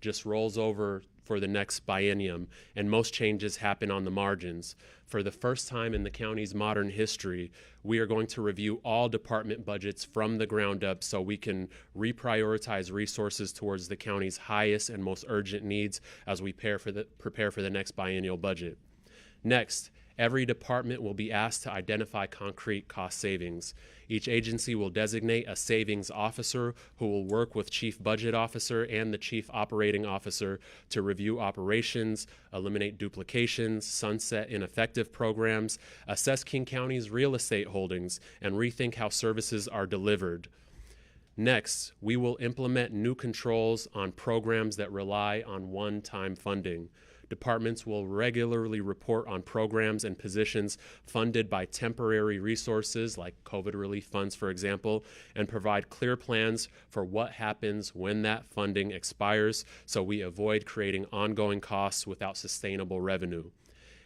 just rolls over for the next biennium, and most changes happen on the margins. For the first time in the county's modern history, we are going to review all department budgets from the ground up so we can reprioritize resources towards the county's highest and most urgent needs as we prepare for the next biennial budget. Next, every department will be asked to identify concrete cost savings. Each agency will designate a savings officer who will work with Chief Budget Officer and the Chief Operating Officer to review operations, eliminate duplications, sunset ineffective programs, assess King County's real estate holdings, and rethink how services are delivered. Next, we will implement new controls on programs that rely on one-time funding. Departments will regularly report on programs and positions funded by temporary resources like COVID relief funds, for example, and provide clear plans for what happens when that funding expires so we avoid creating ongoing costs without sustainable revenue.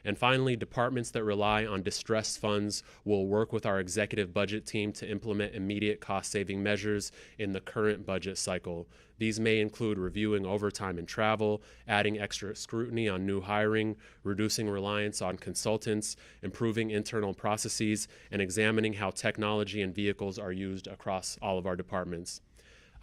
And finally, departments that rely on distressed funds will work with our executive budget team to implement immediate cost-saving measures in the current budget cycle. These may include reviewing overtime and travel, adding extra scrutiny on new hiring, reducing reliance on consultants, improving internal processes, and examining how technology and vehicles are used across all of our departments.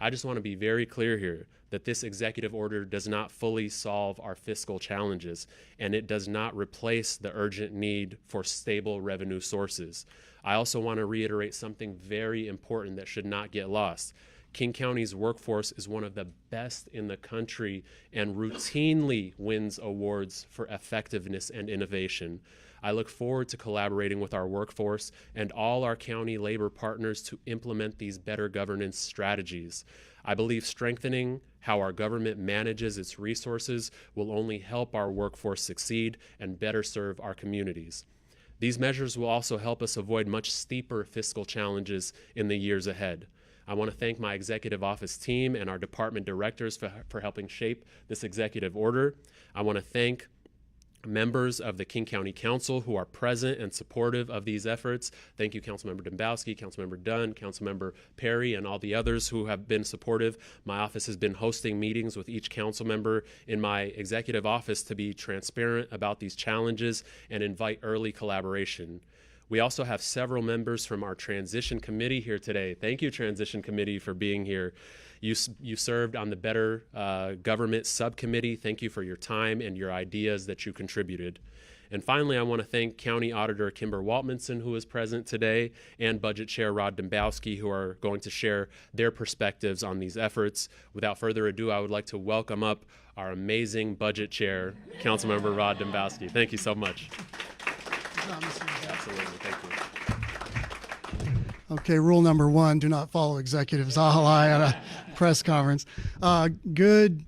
I just want to be very clear here that this executive order does not fully solve our fiscal challenges, and it does not replace the urgent need for stable revenue sources. I also want to reiterate something very important that should not get lost. King County's workforce is one of the best in the country and routinely wins awards for effectiveness and innovation. I look forward to collaborating with our workforce and all our county labor partners to implement these better governance strategies. I believe strengthening how our government manages its resources will only help our workforce succeed and better serve our communities. These measures will also help us avoid much steeper fiscal challenges in the years ahead. I want to thank my executive office team and our department directors for helping shape this executive order. I want to thank members of the King County Council who are present and supportive of these efforts. Thank you, Councilmember Dembowski, Councilmember Dunn, Councilmember Perry, and all the others who have been supportive. My office has been hosting meetings with each council member in my executive office to be transparent about these challenges and invite early collaboration. We also have several members from our Transition Committee here today. Thank you, Transition Committee, for being here. You served on the Better Government Subcommittee. Thank you for your time and your ideas that you contributed. And finally, I want to thank County Auditor Kimber Waltmanson, who is present today, and Budget Chair Rod Dembowski, who are going to share their perspectives on these efforts. Without further ado, I would like to welcome up our amazing Budget Chair, Councilmember Rod Dembowski. Thank you so much. Absolutely, thank you. Okay, rule number one, do not follow Executive Zahilay at a press conference. Good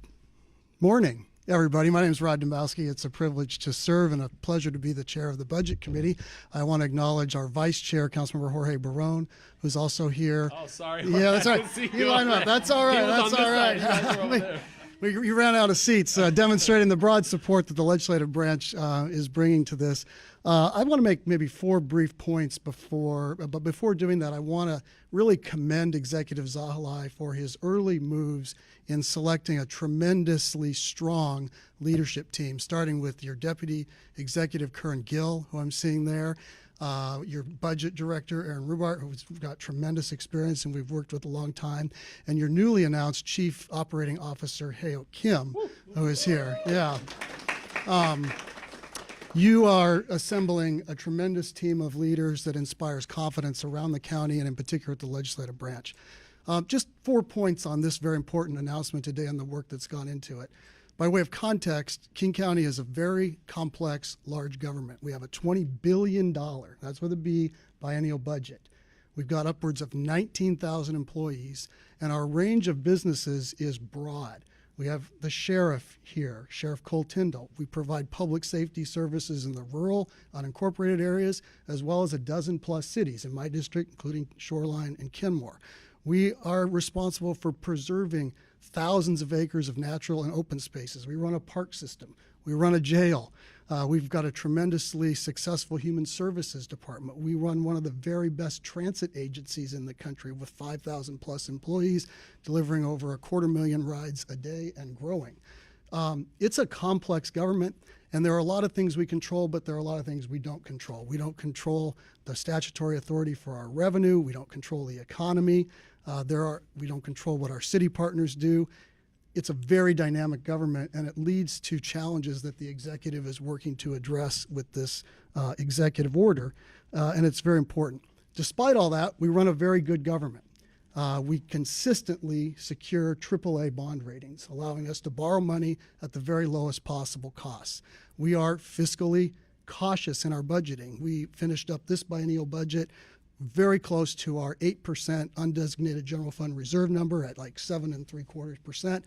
morning, everybody. My name is Rod Dembowski. It's a privilege to serve and a pleasure to be the chair of the Budget Committee. I want to acknowledge our vice chair, Councilmember Jorge Barone, who's also here. Oh, sorry. Yeah, that's right. You line up. That's all right. That's all right. We ran out of seats, demonstrating the broad support that the legislative branch is bringing to this. I want to make maybe 4 brief points but before doing that, I want to really commend Executive Zahilay for his early moves in selecting a tremendously strong leadership team, starting with your Deputy Executive Kern Gill, who I'm seeing there, your budget director, Aaron Rubart, who's got tremendous experience and we've worked with a long time, and your newly announced Chief Operating Officer, Hayo Kim, who is here. Yeah. You are assembling a tremendous team of leaders that inspires confidence around the county and in particular at the legislative branch. Just 4 points on this very important announcement today and the work that's gone into it. By way of context, King County is a very complex, large government. We have a $20 billion, that's with a B, biennial budget. We've got upwards of 19,000 employees, and our range of businesses is broad. We have the sheriff here, Sheriff Cole Tyndall. We provide public safety services in the rural, unincorporated areas, as well as a dozen plus cities in my district, including Shoreline and Kenmore. We are responsible for preserving thousands of acres of natural and open spaces. We run a park system. We run a jail. We've got a tremendously successful human services department. We run one of the very best transit agencies in the country with 5,000 plus employees, delivering over 250,000 rides a day and growing. It's a complex government, and there are a lot of things we control, but there are a lot of things we don't control. We don't control the statutory authority for our revenue. We don't control the economy. We don't control what our city partners do. It's a very dynamic government, and it leads to challenges that the executive is working to address with this executive order, and it's very important. Despite all that, we run a very good government. We consistently secure AAA bond ratings, allowing us to borrow money at the very lowest possible costs. We are fiscally cautious in our budgeting. We finished up this biennial budget very close to our 8% undesignated general fund reserve number at like 7.75%,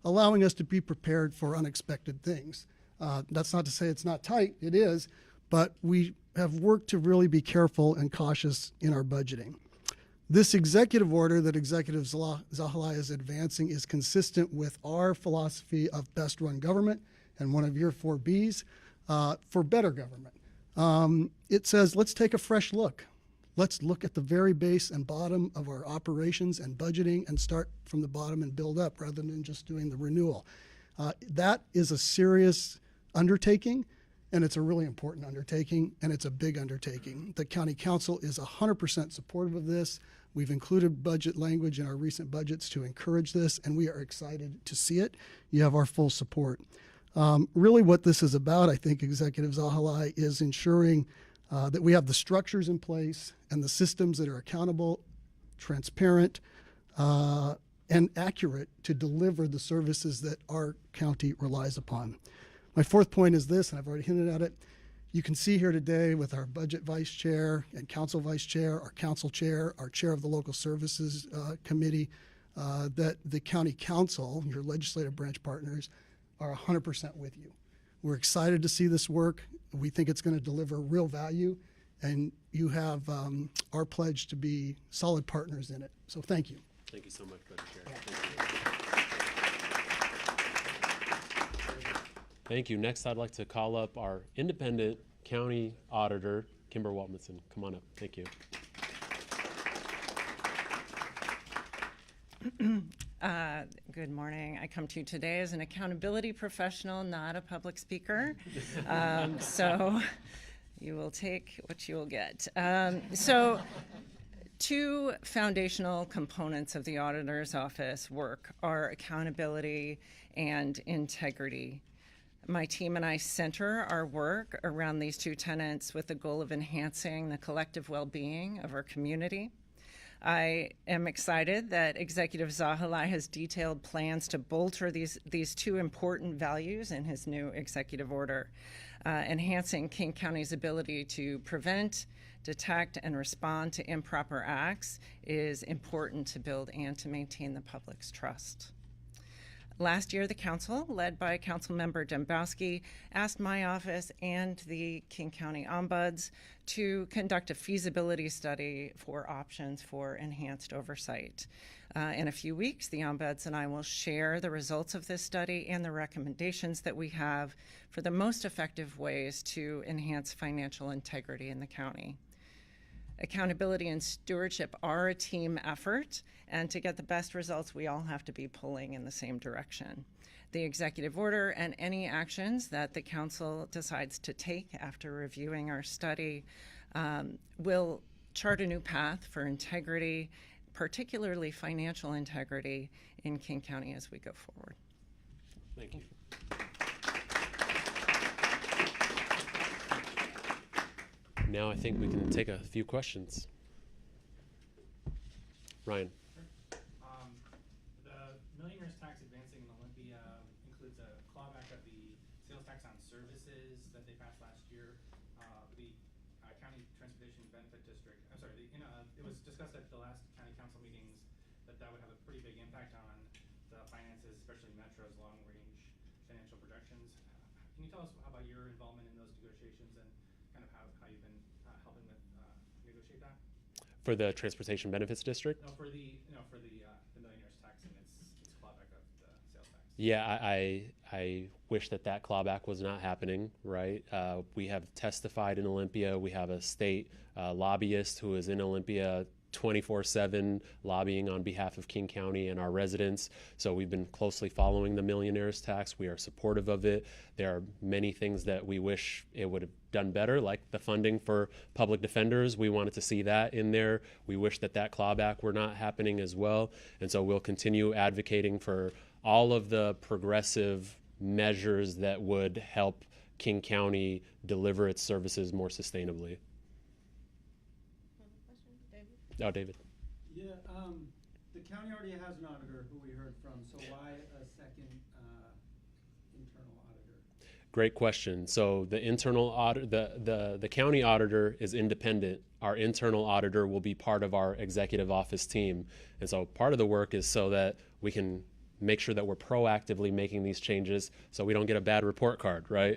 allowing us to be prepared for unexpected things. That's not to say it's not tight, it is, but we have worked to really be careful and cautious in our budgeting. This executive order that Executive Zahilay is advancing is consistent with our philosophy of best run government and one of your 4 Bs for better government. It says, let's take a fresh look. Let's look at the very base and bottom of our operations and budgeting and start from the bottom and build up rather than just doing the renewal. That is a serious undertaking, and it's a really important undertaking, and it's a big undertaking. The County Council is 100% supportive of this. We've included budget language in our recent budgets to encourage this, and we are excited to see it. You have our full support. Really what this is about, I think, Executive Zahilay, is ensuring that we have the structures in place and the systems that are accountable, transparent, and accurate to deliver the services that our county relies upon. My 4th point is this, and I've already hinted at it. You can see here today with our budget vice chair and council vice chair, our council chair, our chair of the local services committee, that the county council, your legislative branch partners, are 100% with you. We're excited to see this work. We think it's going to deliver real value, and you have our pledge to be solid partners in it. So thank you. Thank you so much, Budget Chair. Thank you. Next, I'd like to call up our independent county auditor, Kimber Waltmanson. Come on up. Thank you. Good morning. I come to you today as an accountability professional, not a public speaker. So you will take what you will get. So 2 foundational components of the auditor's office work are accountability and integrity. My team and I center our work around these 2 tenets with the goal of enhancing the collective well-being of our community. I am excited that Executive Zahilay has detailed plans to bolster these 2 important values in his new executive order. Enhancing King County's ability to prevent, detect, and respond to improper acts is important to build and to maintain the public's trust. Last year, the council, led by Councilmember Dembowski, asked my office and the King County Ombuds to conduct a feasibility study for options for enhanced oversight. In a few weeks, the Ombuds and I will share the results of this study and the recommendations that we have for the most effective ways to enhance financial integrity in the county. Accountability and stewardship are a team effort, and to get the best results, we all have to be pulling in the same direction. The executive order and any actions that the council decides to take after reviewing our study will chart a new path for integrity, particularly financial integrity, in King County as we go forward. Thank you. Now I think we can take a few questions. Ryan. The millionaire's tax advancing in Olympia includes a clawback of the sales tax on services that they passed last year. The County Transportation Benefit District, I'm sorry, it was discussed at the last county council meetings that would have a pretty big impact on the finances, especially Metro's long-range financial projections. Can you tell us about your involvement in those negotiations and kind of how you've been helping with negotiate that? For the Transportation Benefits District? No, for the millionaire's tax and its clawback of the sales tax. Yeah, I wish that clawback was not happening, right? We have testified in Olympia. We have a state lobbyist who is in Olympia 24/7 lobbying on behalf of King County and our residents. So we've been closely following the millionaire's tax. We are supportive of it. There are many things that we wish it would have done better, like the funding for public defenders. We wanted to see that in there. We wish that clawback were not happening as well. And so we'll continue advocating for all of the progressive measures that would help King County deliver its services more sustainably. Oh, David. Yeah, the county already has an auditor who we heard from, so why a second internal auditor? Great question. So the internal audit, the county auditor is independent. Our internal auditor will be part of our executive office team. And so part of the work is so that we can make sure that we're proactively making these changes so we don't get a bad report card, right?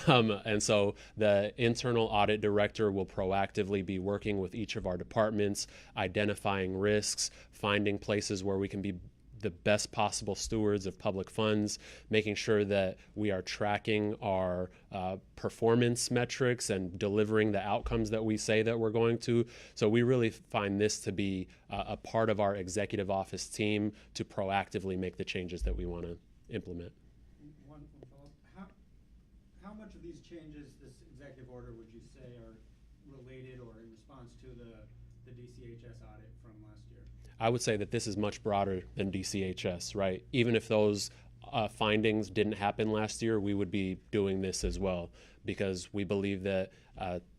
And so the internal audit director will proactively be working with each of our departments, identifying risks, finding places where we can be the best possible stewards of public funds, making sure that we are tracking our performance metrics and delivering the outcomes that we say that we're going to. So we really find this to be a part of our executive office team to proactively make the changes that we want to implement. One follow-up. How much of these changes, this executive order, would you say are related or in response to the DCHS audit from last year? I would say that this is much broader than DCHS, right? Even if those findings didn't happen last year, we would be doing this as well, because we believe that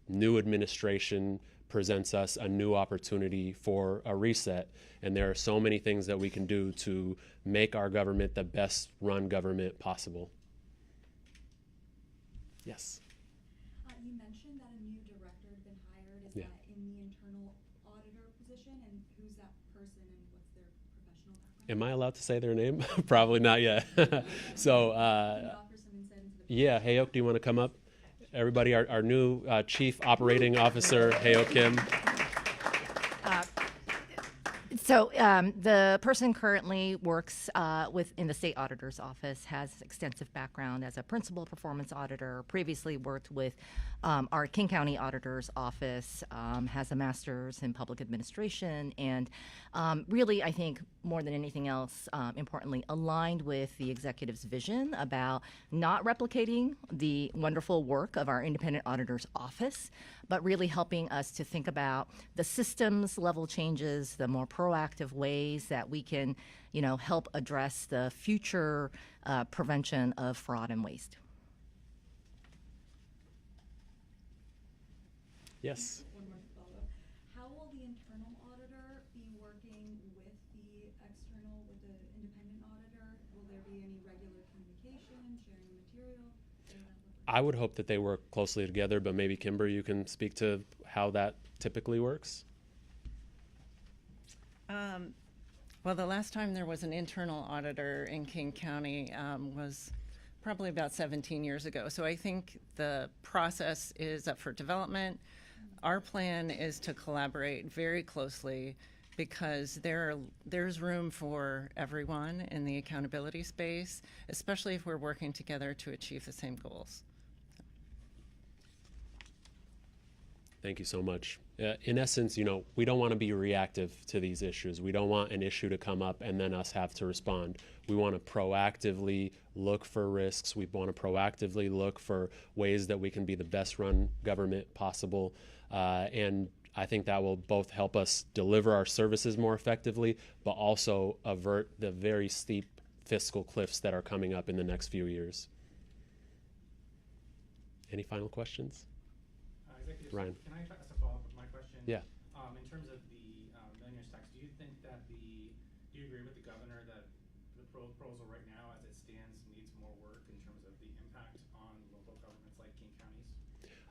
new administration presents us a new opportunity for a reset. And there are so many things that we can do to make our government the best run government possible. Yes. You mentioned that a new director had been hired. Is Yeah. that in the internal auditor position? And who's that person and what's their professional background? Am I allowed to say their name? Probably not yet. So, Can you offer some insight into the yeah, Hayok, do you want to come up? Everybody, our new Chief Operating Officer, Hayok Kim. So the person currently works in the state auditor's office, has extensive background as a principal performance auditor, previously worked with our King County auditor's office, has a master's in public administration, and really, I think, more than anything else, importantly, aligned with the executive's vision about not replicating the wonderful work of our independent auditor's office, but really helping us to think about the systems level changes, the more proactive ways that we can, help address the future prevention of fraud and waste. Yes. One more follow-up. How will the internal auditor be working with the independent auditor? Will there be any regular communication, sharing material? I would hope that they work closely together, but maybe Kimber, you can speak to how that typically works. Well, the last time there was an internal auditor in King County was probably about 17 years ago. So I think the process is up for development. Our plan is to collaborate very closely because there's room for everyone in the accountability space, especially if we're working together to achieve the same goals. Thank you so much. In essence, we don't want to be reactive to these issues. We don't want an issue to come up and then us have to respond. We want to proactively look for risks. We want to proactively look for ways that we can be the best run government possible. And I think that will both help us deliver our services more effectively, but also avert the very steep fiscal cliffs that are coming up in the next few years. Any final questions? Executive, Ryan. can I ask a follow-up with my question? Yeah. In terms of the millionaire's tax, do you think that do you agree with the governor that the proposal right now as it stands needs more work in terms of the impact on local governments like King Counties?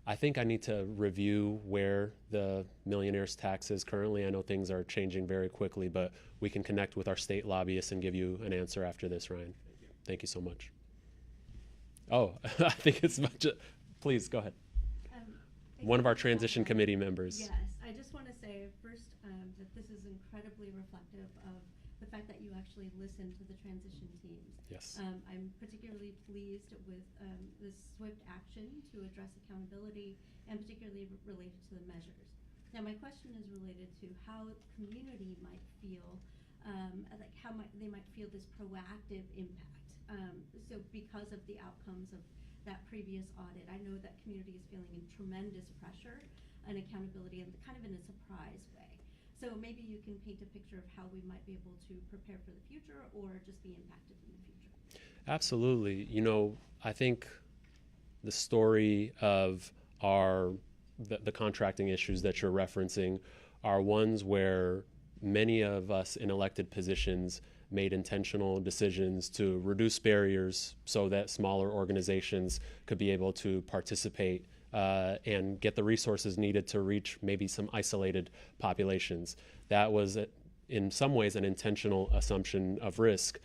I think I need to review where the millionaire's tax is currently. I know things are changing very quickly, but we can connect with our state lobbyists and give you an answer after this, Ryan. Thank you. Thank you so much. Oh, I think it's much. Please go ahead. One of our transition committee members. Yes, I I just want to say first that this is incredibly reflective of the fact that you actually listen to the transition teams. Yes. I'm particularly pleased with this swift action to address accountability and particularly related to the measures. Now my question is related to how community might feel, like how they might feel this proactive impact. So because of the outcomes of that previous audit, I know that community is feeling tremendous pressure and accountability and kind of in a surprise way. So maybe you can paint a picture of how we might be able to prepare for the future or just be impacted in the future. Absolutely. You know, I think the story of the contracting issues that you're referencing are ones where many of us in elected positions made intentional decisions to reduce barriers so that smaller organizations could be able to participate and get the resources needed to reach maybe some isolated populations. That was, in some ways, an intentional assumption of risk.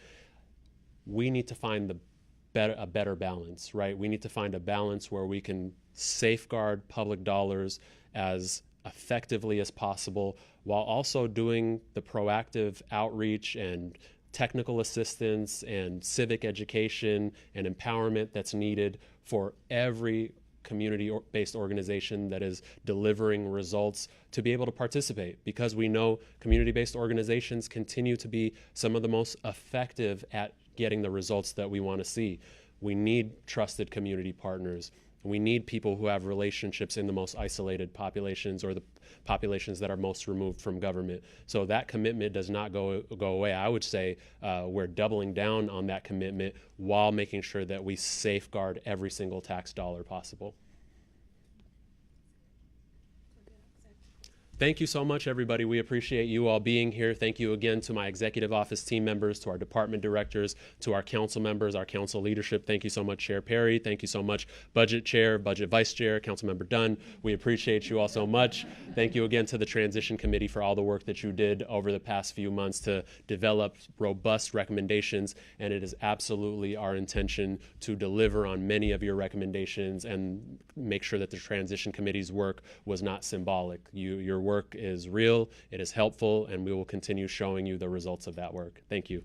We need to find a better balance, right? We need to find a balance where we can safeguard public dollars as effectively as possible while also doing the proactive outreach and technical assistance and civic education and empowerment that's needed for every community-based organization that is delivering results to be able to participate, because we know community-based organizations continue to be some of the most effective at getting the results that we want to see. We need trusted community partners. We need people who have relationships in the most isolated populations or the populations that are most removed from government. So that commitment does not go away. I would say we're doubling down on that commitment while making sure that we safeguard every single tax dollar possible. Thank you so much, everybody. We appreciate you all being here. Thank you again to my executive office team members, to our department directors, to our council members, our council leadership. Thank you so much, Chair Perry. Thank you so much, Budget Chair, Budget Vice Chair, Councilmember Dunn. We appreciate you all so much. Thank you again to the Transition Committee for all the work that you did over the past few months to develop robust recommendations. And it is absolutely our intention to deliver on many of your recommendations and make sure that the Transition Committee's work was not symbolic. Your work is real, it is helpful, and we will continue showing you the results of that work. Thank you.